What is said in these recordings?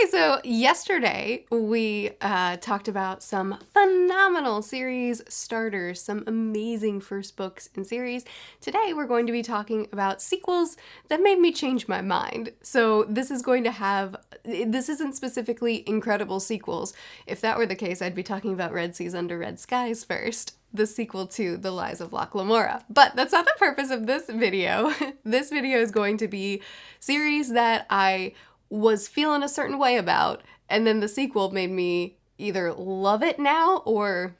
Okay, so yesterday we talked about some phenomenal series starters, some amazing first books in series. Today we're going to be talking about sequels that made me change my mind. So this isn't specifically incredible sequels. If that were the case, I'd be talking about Red Seas Under Red Skies first, the sequel to The Lies of Locke Lamora. But that's not the purpose of this video. This video is going to be series that I was feeling a certain way about, and then the sequel made me either love it now or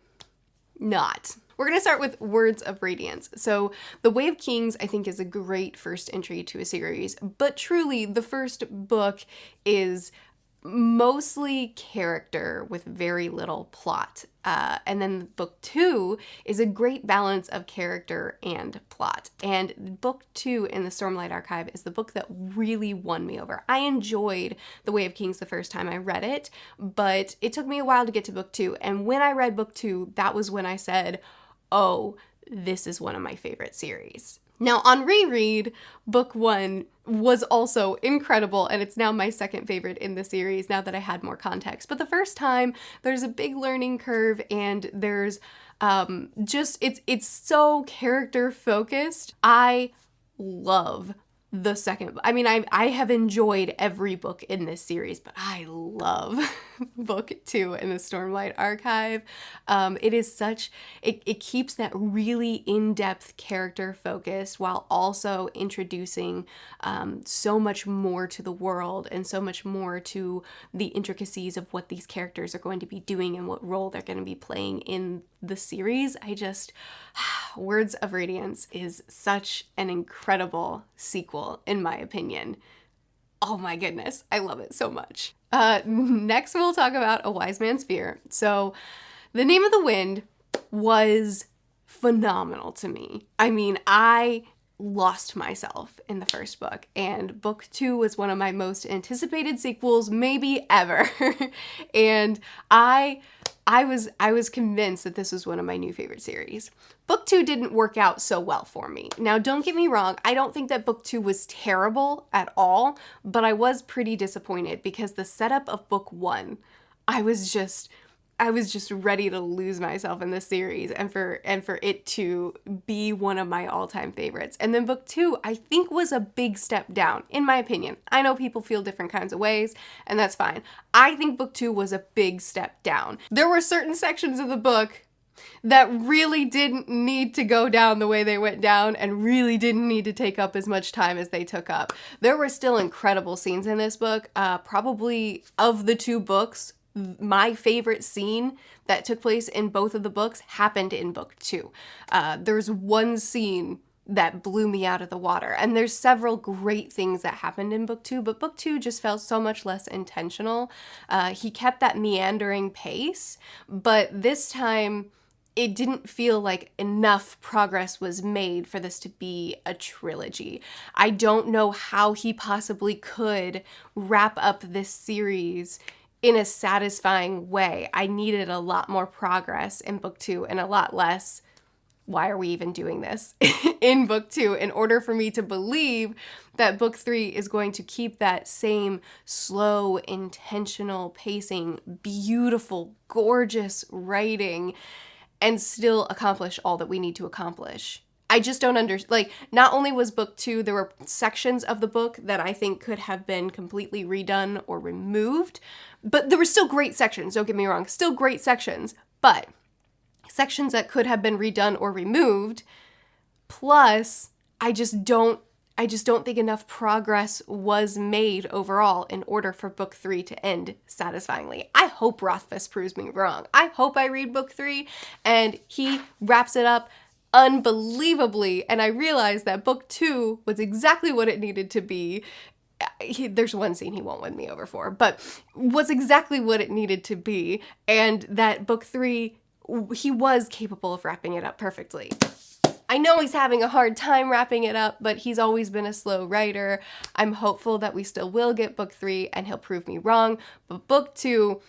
not. We're going to start with Words of Radiance. So The Way of Kings, I think, is a great first entry to a series, but truly the first book is mostly character with very little plot. And then book 2 is a great balance of character and plot. And book 2 in the Stormlight Archive is the book that really won me over. I enjoyed The Way of Kings the first time I read it, but it took me a while to get to book 2. And when I read book 2, that was when I said, oh, this is one of my favorite series. Now, on reread, book 1 was also incredible, and it's now my second favorite in the series now that I had more context. But the first time, there's a big learning curve, and there's it's so character focused. I love the second. I mean, I have enjoyed every book in this series, but I love book 2 in the Stormlight Archive. It keeps that really in-depth character focus while also introducing so much more to the world and so much more to the intricacies of what these characters are going to be doing and what role they're going to be playing in the series. Words of Radiance is such an incredible sequel, in my opinion. Oh my goodness, I love it so much. Next, we'll talk about A Wise Man's Fear. So, The Name of the Wind was phenomenal to me. I mean, I lost myself in the first book, and book 2 was one of my most anticipated sequels maybe ever. And I was convinced that this was one of my new favorite series. Book 2 didn't work out so well for me. Now, don't get me wrong, I don't think that book 2 was terrible at all, but I was pretty disappointed because the setup of book 1, I was just ready to lose myself in this series and for it to be one of my all-time favorites. And then book 2, I think, was a big step down, in my opinion. I know people feel different kinds of ways, and that's fine. I think book 2 was a big step down. There were certain sections of the book that really didn't need to go down the way they went down and really didn't need to take up as much time as they took up. There were still incredible scenes in this book. Probably of the 2 books, my favorite scene that took place in both of the books happened in book 2. There's one scene that blew me out of the water, and there's several great things that happened in book 2, but book 2 just felt so much less intentional. He kept that meandering pace, but this time it didn't feel like enough progress was made for this to be a trilogy. I don't know how he possibly could wrap up this series in a satisfying way. I needed a lot more progress in book 2 and a lot less, why are we even doing this, in book 2 in order for me to believe that book 3 is going to keep that same slow, intentional pacing, beautiful, gorgeous writing, and still accomplish all that we need to accomplish. I just don't understand. Not only was book 2, there were sections of the book that I think could have been completely redone or removed, but there were still great sections, don't get me wrong, still great sections, but sections that could have been redone or removed, plus I just don't think enough progress was made overall in order for book 3 to end satisfyingly. I hope Rothfuss proves me wrong. I hope I read book 3 and he wraps it up unbelievably, and I realized that book 2 was exactly what it needed to be. There's one scene he won't win me over for, but was exactly what it needed to be, and that book 3, he was capable of wrapping it up perfectly. I know he's having a hard time wrapping it up, but he's always been a slow writer. I'm hopeful that we still will get book 3 and he'll prove me wrong, but book 2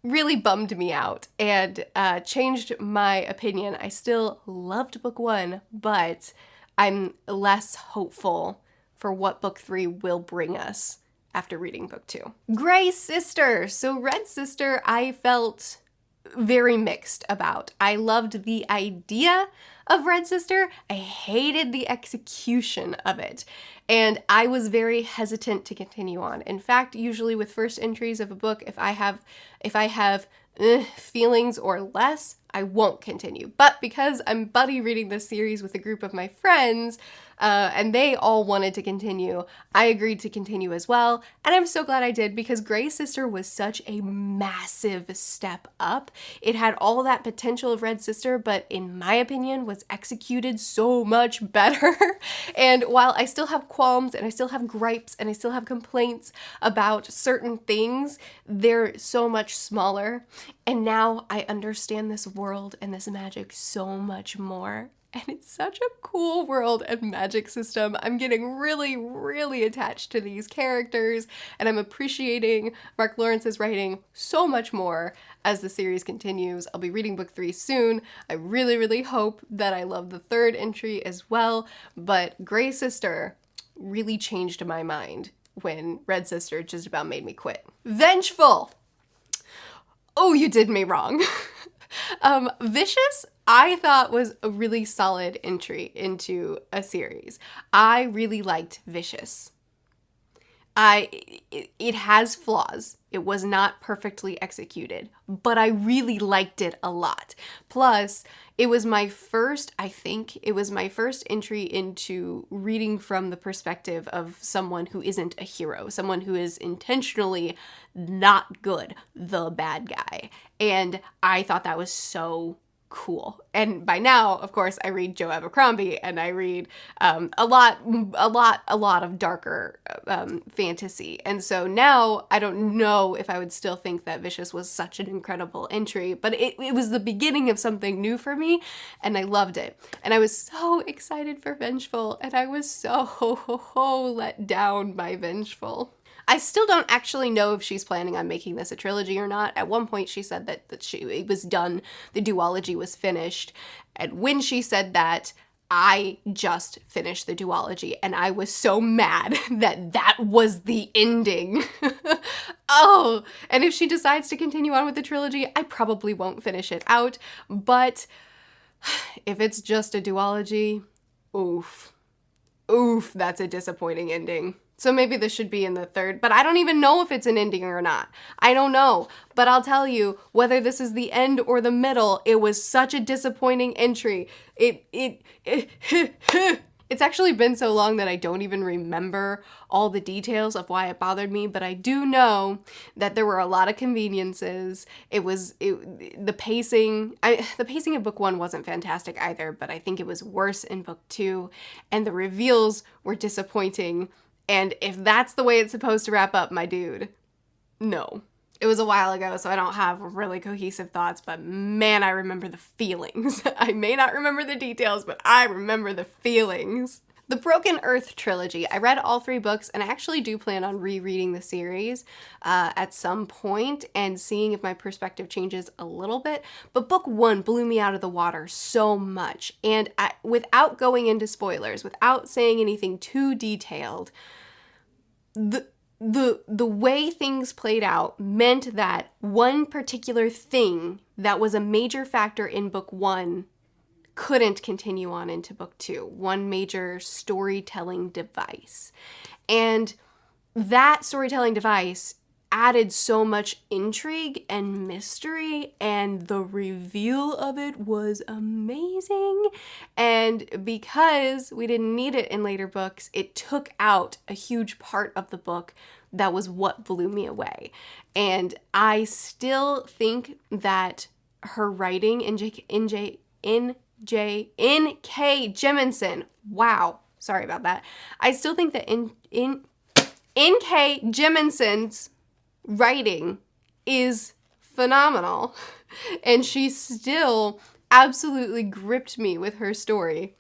really bummed me out and changed my opinion. I still loved book 1, but I'm less hopeful for what book 3 will bring us after reading book 2. Grey Sister. So Red Sister, I felt very mixed about. I loved the idea of Red Sister. I hated the execution of it. And I was very hesitant to continue on. In fact, usually with first entries of a book, if I have feelings or less, I won't continue. But because I'm buddy reading this series with a group of my friends, and they all wanted to continue, I agreed to continue as well. And I'm so glad I did, because Grey Sister was such a massive step up. It had all that potential of Red Sister, but in my opinion was executed so much better. And while I still have qualms and I still have gripes and I still have complaints about certain things, they're so much smaller. And now I understand this world and this magic so much more. And it's such a cool world and magic system. I'm getting really, really attached to these characters, and I'm appreciating Mark Lawrence's writing so much more as the series continues. I'll be reading book 3 soon. I really, really hope that I love the 3rd entry as well, but Grey Sister really changed my mind when Red Sister just about made me quit. Vengeful! Oh, you did me wrong. Vicious, I thought was a really solid entry into a series. I really liked Vicious. It has flaws. It was not perfectly executed, but I really liked it a lot. Plus, it was my first entry into reading from the perspective of someone who isn't a hero, someone who is intentionally not good, the bad guy. And I thought that was so cool. And by now, of course, I read Joe Abercrombie, and I read a lot of darker fantasy. And so now I don't know if I would still think that Vicious was such an incredible entry, but it was the beginning of something new for me, and I loved it. And I was so excited for Vengeful, and I was so let down by Vengeful. I still don't actually know if she's planning on making this a trilogy or not. At one point she said that it was done, the duology was finished, and when she said that, I just finished the duology, and I was so mad that was the ending. Oh, and if she decides to continue on with the trilogy, I probably won't finish it out, but if it's just a duology, oof, that's a disappointing ending. So maybe this should be in the 3rd, but I don't even know if it's an ending or not. I don't know, but I'll tell you, whether this is the end or the middle, it was such a disappointing entry. It's actually been so long that I don't even remember all the details of why it bothered me, but I do know that there were a lot of conveniences. The pacing of book 1 wasn't fantastic either, but I think it was worse in book 2, and the reveals were disappointing. And if that's the way it's supposed to wrap up, my dude, no. It was a while ago, so I don't have really cohesive thoughts, but man, I remember the feelings. I may not remember the details, but I remember the feelings. The Broken Earth trilogy. I read all 3 books, and I actually do plan on rereading the series at some point and seeing if my perspective changes a little bit. But book 1 blew me out of the water so much. And without going into spoilers, without saying anything too detailed, the way things played out meant that one particular thing that was a major factor in book 1 couldn't continue on into book 2, one major storytelling device. And that storytelling device added so much intrigue and mystery, and the reveal of it was amazing. And because we didn't need it in later books, it took out a huge part of the book that was what blew me away. And I still think that her writing, N.K. Jemisin, wow, sorry about that. I still think that N.K. Jeminsen's writing is phenomenal, and she still absolutely gripped me with her story.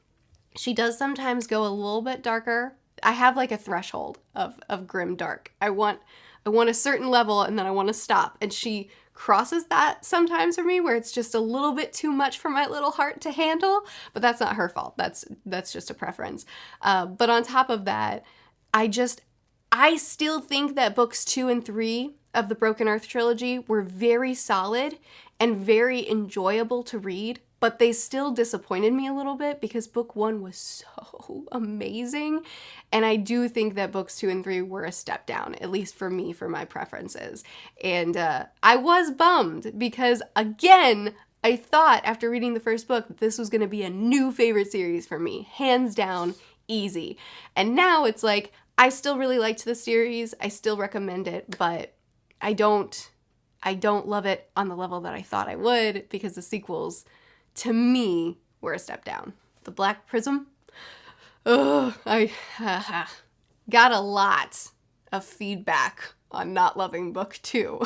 She does sometimes go a little bit darker. I have like a threshold of grim dark. I want a certain level, and then I want to stop, and she crosses that sometimes for me, where it's just a little bit too much for my little heart to handle, but that's not her fault. That's just a preference. But on top of that, I still think that books 2 and 3 of the Broken Earth trilogy were very solid and very enjoyable to read, but they still disappointed me a little bit because book 1 was so amazing. And I do think that books 2 and 3 were a step down, at least for me, for my preferences. And I was bummed because, again, I thought after reading the first book that this was going to be a new favorite series for me, hands down, easy. And now it's like, I still really liked the series. I still recommend it, but I don't love it on the level that I thought I would because the sequels, to me, were a step down. The Black Prism, I got a lot of feedback on not loving book 2.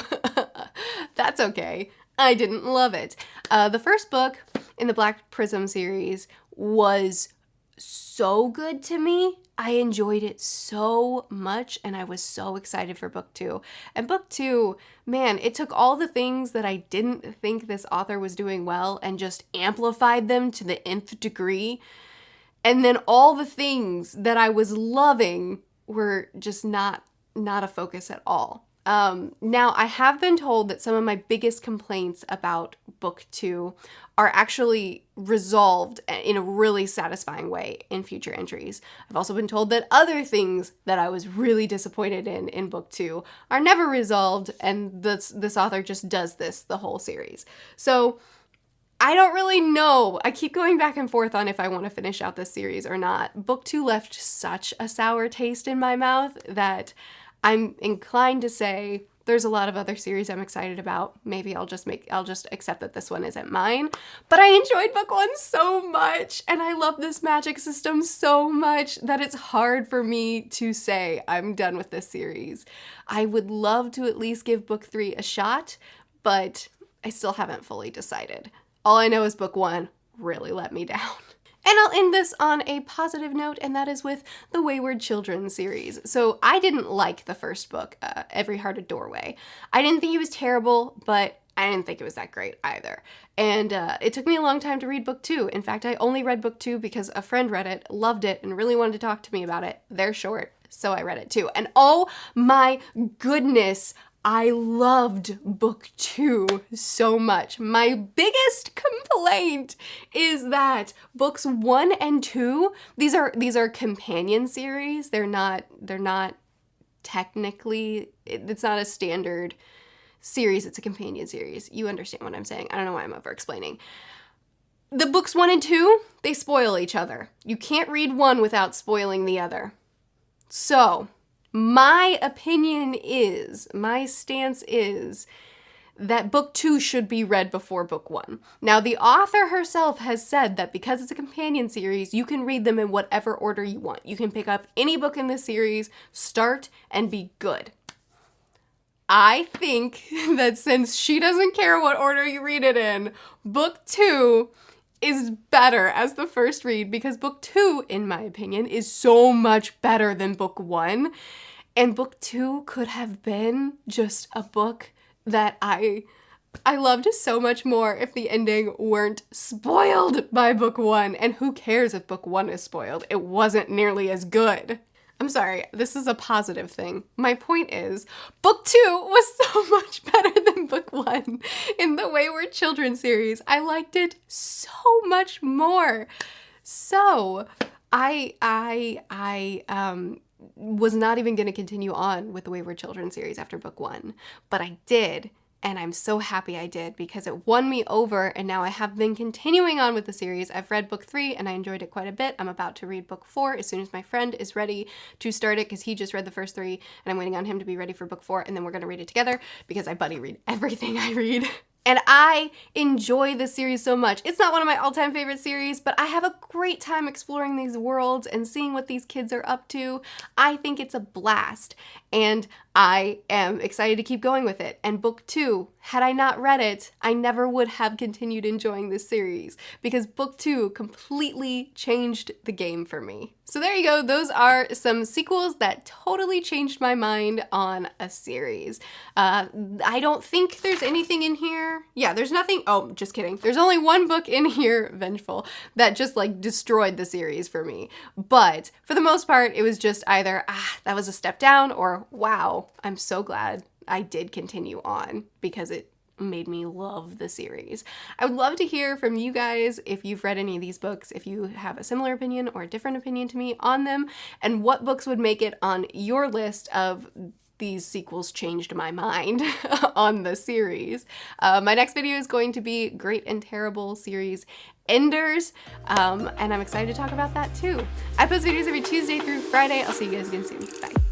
That's okay. I didn't love it. The first book in the Black Prism series was so good to me. I enjoyed it so much, and I was so excited for book 2. And book 2, man, it took all the things that I didn't think this author was doing well and just amplified them to the nth degree. And then all the things that I was loving were just not a focus at all. Now, I have been told that some of my biggest complaints about book 2 are actually resolved in a really satisfying way in future entries. I've also been told that other things that I was really disappointed in book 2 are never resolved, and this author just does this the whole series. So I don't really know. I keep going back and forth on if I want to finish out this series or not. Book 2 left such a sour taste in my mouth that I'm inclined to say there's a lot of other series I'm excited about. Maybe I'll just accept that this one isn't mine. But I enjoyed book 1 so much, and I love this magic system so much that it's hard for me to say I'm done with this series. I would love to at least give book 3 a shot, but I still haven't fully decided. All I know is book 1 really let me down. And I'll end this on a positive note, and that is with the Wayward Children series. So I didn't like the first book, Every Heart a Doorway. I didn't think it was terrible, but I didn't think it was that great either. And it took me a long time to read book 2. In fact, I only read book 2 because a friend read it, loved it, and really wanted to talk to me about it. They're short, so I read it too. And oh my goodness, I loved book 2 so much. My biggest complaint is that books 1 and 2, these are companion series. They're not technically, it's not a standard series, it's a companion series. You understand what I'm saying. I don't know why I'm over explaining. The books 1 and 2, they spoil each other. You can't read one without spoiling the other. So, my opinion is, my stance is, that book 2 should be read before book 1. Now, the author herself has said that because it's a companion series, you can read them in whatever order you want. You can pick up any book in this series, start, and be good. I think that since she doesn't care what order you read it in, book 2 is better as the first read because book 2, in my opinion, is so much better than book 1. And book 2 could have been just a book that I loved so much more if the ending weren't spoiled by book 1. And who cares if book 1 is spoiled? It wasn't nearly as good. I'm sorry, this is a positive thing. My point is, book 2 was so much better than book 1 in the Wayward Children series. I liked it so much more. So, I was not even going to continue on with the Wayward Children series after book 1, but I did, and I'm so happy I did because it won me over, and now I have been continuing on with the series. I've read book 3, and I enjoyed it quite a bit. I'm about to read book 4 as soon as my friend is ready to start it because he just read the first 3, and I'm waiting on him to be ready for book 4, and then we're going to read it together because I buddy read everything I read. And I enjoy this series so much. It's not one of my all-time favorite series, but I have a great time exploring these worlds and seeing what these kids are up to. I think it's a blast, and I am excited to keep going with it. And book 2 had I not read it, I never would have continued enjoying this series because book 2 completely changed the game for me. So there you go, those are some sequels that totally changed my mind on a series. I don't think there's anything in here. Yeah, there's nothing, oh, just kidding. There's only one book in here, Vengeful, that just like destroyed the series for me. But for the most part, it was just either, that was a step down, or wow, I'm so glad I did continue on because it made me love the series. I would love to hear from you guys if you've read any of these books, if you have a similar opinion or a different opinion to me on them, and what books would make it on your list of these sequels changed my mind on the series. My next video is going to be Great and Terrible series enders, and I'm excited to talk about that too. I post videos every Tuesday through Friday. I'll see you guys again soon. Bye.